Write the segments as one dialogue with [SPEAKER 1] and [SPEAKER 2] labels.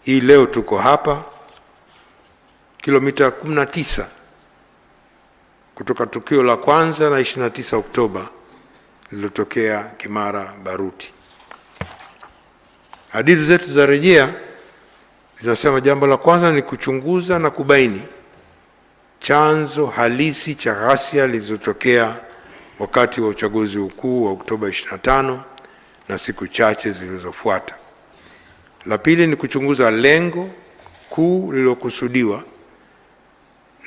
[SPEAKER 1] Hii leo tuko hapa kilomita 19 kutoka tukio la kwanza la 29 Oktoba lililotokea Kimara Baruti. Hadithi zetu za rejea zinasema jambo la kwanza ni kuchunguza na kubaini chanzo halisi cha ghasia zilizotokea wakati wa uchaguzi mkuu wa Oktoba 25 na siku chache zilizofuata. La pili ni kuchunguza lengo kuu lililokusudiwa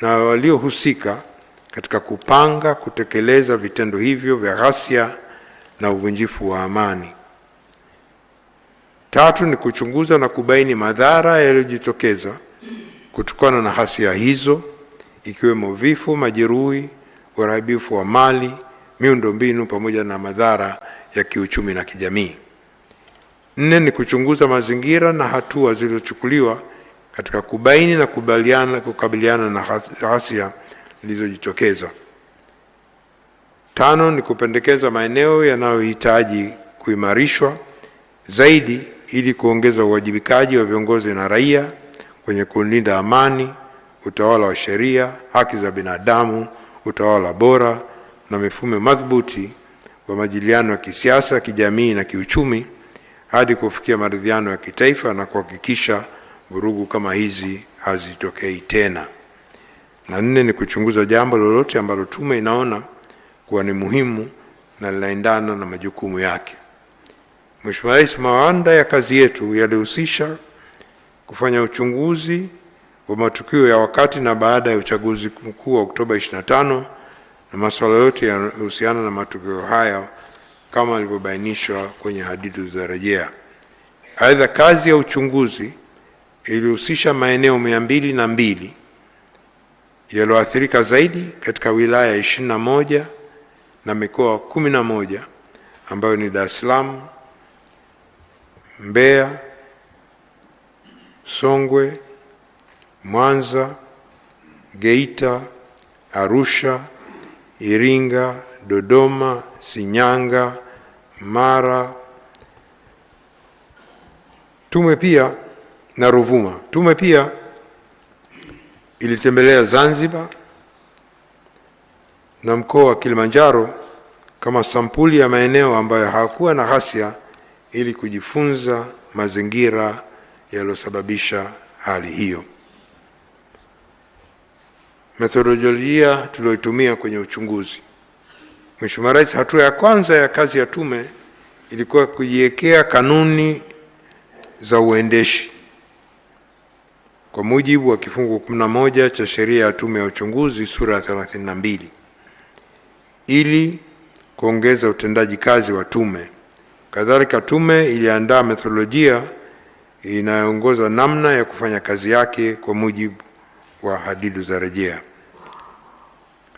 [SPEAKER 1] na waliohusika katika kupanga kutekeleza vitendo hivyo vya ghasia na uvunjifu wa amani. Tatu ni kuchunguza na kubaini madhara yaliyojitokeza kutokana na ghasia hizo, ikiwemo vifo, majeruhi, uharibifu wa mali, miundombinu pamoja na madhara ya kiuchumi na kijamii. Nne ni kuchunguza mazingira na hatua zilizochukuliwa katika kubaini na kukabiliana na ghasia zilizojitokeza. Tano ni kupendekeza maeneo yanayohitaji kuimarishwa zaidi ili kuongeza uwajibikaji wa viongozi na raia kwenye kulinda amani, utawala wa sheria, haki za binadamu, utawala bora na mifumo madhubuti wa majadiliano ya kisiasa, kijamii na kiuchumi hadi kufikia maridhiano ya kitaifa na kuhakikisha vurugu kama hizi hazitokei tena. Na nne ni kuchunguza jambo lolote ambalo tume inaona kuwa ni muhimu na linaendana na majukumu yake. Mheshimiwa Rais, mawanda ya kazi yetu yalihusisha kufanya uchunguzi wa matukio ya wakati na baada ya uchaguzi mkuu wa Oktoba 25 na masuala yote yanayohusiana na matukio haya kama yalivyobainishwa kwenye hadithi za rejea. Aidha, kazi ya uchunguzi ilihusisha maeneo 202 yaliyoathirika zaidi katika wilaya 21 na mikoa 11 ambayo ni Dar es Salaam, Mbeya, Songwe, Mwanza, Geita, Arusha, Iringa, Dodoma, Shinyanga, Mara, tume pia na Ruvuma. Tume pia ilitembelea Zanzibar na mkoa wa Kilimanjaro kama sampuli ya maeneo ambayo hakuwa na ghasia ili kujifunza mazingira yaliyosababisha hali hiyo. Methodolojia tuliyotumia kwenye uchunguzi. Mheshimiwa Rais, hatua ya kwanza ya kazi ya tume ilikuwa kujiwekea kanuni za uendeshi kwa mujibu wa kifungu 11 cha sheria ya tume ya uchunguzi sura ya 32 ili kuongeza utendaji kazi wa tume. Kadhalika, tume iliandaa methodolojia inayoongoza namna ya kufanya kazi yake kwa mujibu wa hadidu za rejea.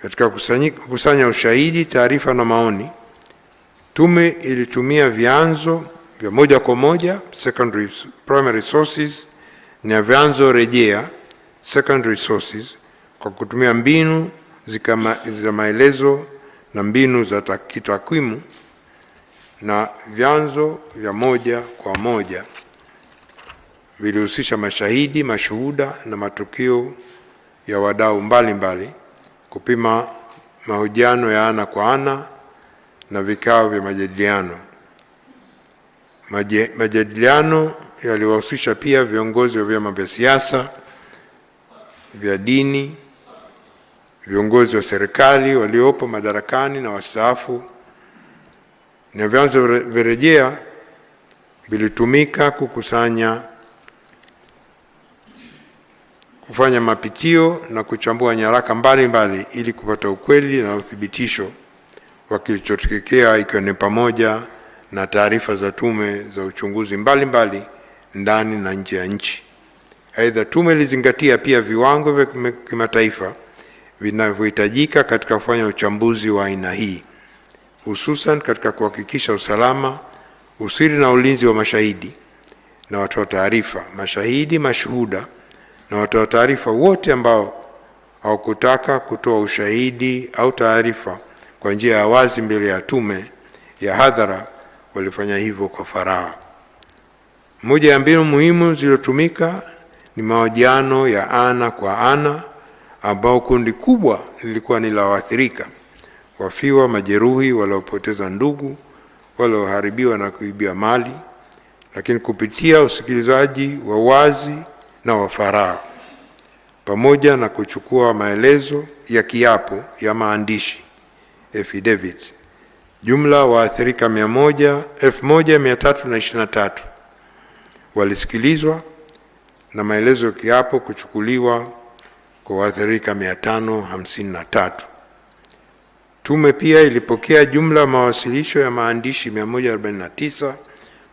[SPEAKER 1] Katika kukusanya ushahidi, taarifa na maoni, tume ilitumia vyanzo vya moja kwa moja, primary sources, na vyanzo rejea, secondary sources, kwa kutumia mbinu za maelezo na mbinu za takwimu, na vyanzo vya moja kwa moja vilihusisha mashahidi, mashuhuda na matukio ya wadau mbalimbali, kupima mahojiano ya ana kwa ana na vikao vya majadiliano. Majadiliano yaliwahusisha pia viongozi wa vyama vya siasa, vya dini, viongozi wa serikali waliopo madarakani na wastaafu, na vyanzo vya rejea vilitumika kufanya mapitio na kuchambua nyaraka mbalimbali ili kupata ukweli na uthibitisho wa kilichotokea, ikiwa ni pamoja na taarifa za tume za uchunguzi mbalimbali ndani na nje ya nchi. Aidha, tume ilizingatia pia viwango vya kimataifa vinavyohitajika katika kufanya uchambuzi wa aina hii, hususan katika kuhakikisha usalama, usiri na ulinzi wa mashahidi na watoa taarifa, mashahidi, mashuhuda na watoa taarifa wote ambao hawakutaka kutoa ushahidi au taarifa kwa njia ya wazi mbele ya tume ya hadhara walifanya hivyo kwa faragha. Moja ya mbinu muhimu zilizotumika ni mahojiano ya ana kwa ana, ambao kundi kubwa lilikuwa ni la waathirika, wafiwa, majeruhi, waliopoteza ndugu, walioharibiwa na kuibiwa mali, lakini kupitia usikilizaji wa wazi na wa faragha, pamoja na kuchukua maelezo ya kiapo ya maandishi affidavit. Jumla waathirika 1323 walisikilizwa na maelezo ya kiapo kuchukuliwa kwa waathirika 553. Tume pia ilipokea jumla mawasilisho ya maandishi 149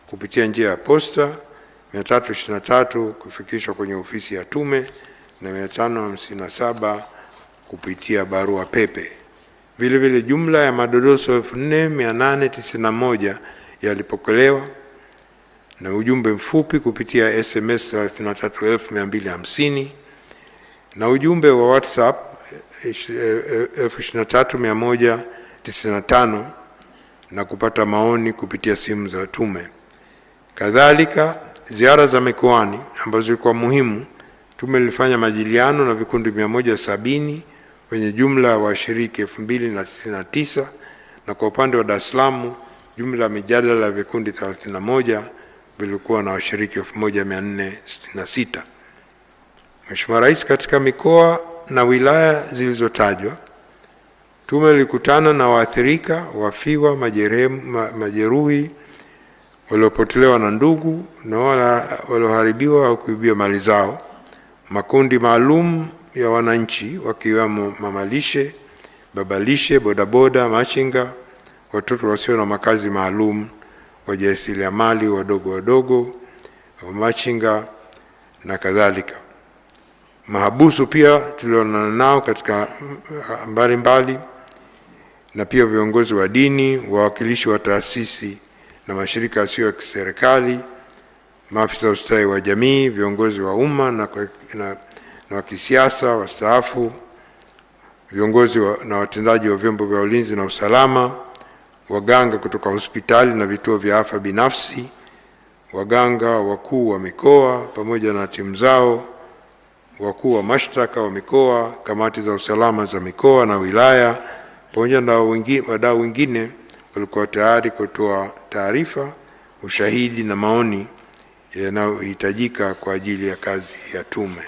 [SPEAKER 1] kupitia njia ya posta, 323 kufikishwa kwenye ofisi ya tume na 557 kupitia barua pepe. Vile vile jumla ya madodoso 4891 yalipokelewa na ujumbe mfupi kupitia SMS 33250 na ujumbe wa WhatsApp 23195 na kupata maoni kupitia simu za tume. Kadhalika, ziara za mikoani ambazo zilikuwa muhimu, tume ilifanya majadiliano na vikundi 170 wenye jumla ya washiriki 2099, na kwa upande wa Dar es Salaam jumla ya mijadala ya vikundi 31 vilikuwa na washiriki 1466. Mheshimiwa Rais, katika mikoa na wilaya zilizotajwa, tume ilikutana na waathirika, wafiwa, majeruhi, waliopotelewa na ndugu na walioharibiwa au kuibiwa mali zao, makundi maalum ya wananchi wakiwemo mamalishe, babalishe, bodaboda, machinga, watoto wasio na makazi maalum, wajasiriamali wadogo, machinga na kadhalika. Mahabusu pia tulionana nao katika mbalimbali, na pia viongozi wa dini, wawakilishi wa taasisi na mashirika yasiyo ya kiserikali, maafisa ustawi wa jamii, viongozi wa umma na wa kisiasa wastaafu, viongozi na watendaji wa vyombo vya ulinzi na usalama, waganga kutoka hospitali na vituo vya afya binafsi, waganga wakuu wa mikoa pamoja na timu zao, wakuu wa mashtaka wa mikoa, kamati za usalama za mikoa na wilaya, pamoja na wadau wengine walikuwa tayari kutoa taarifa, ushahidi na maoni yanayohitajika kwa ajili ya kazi ya tume.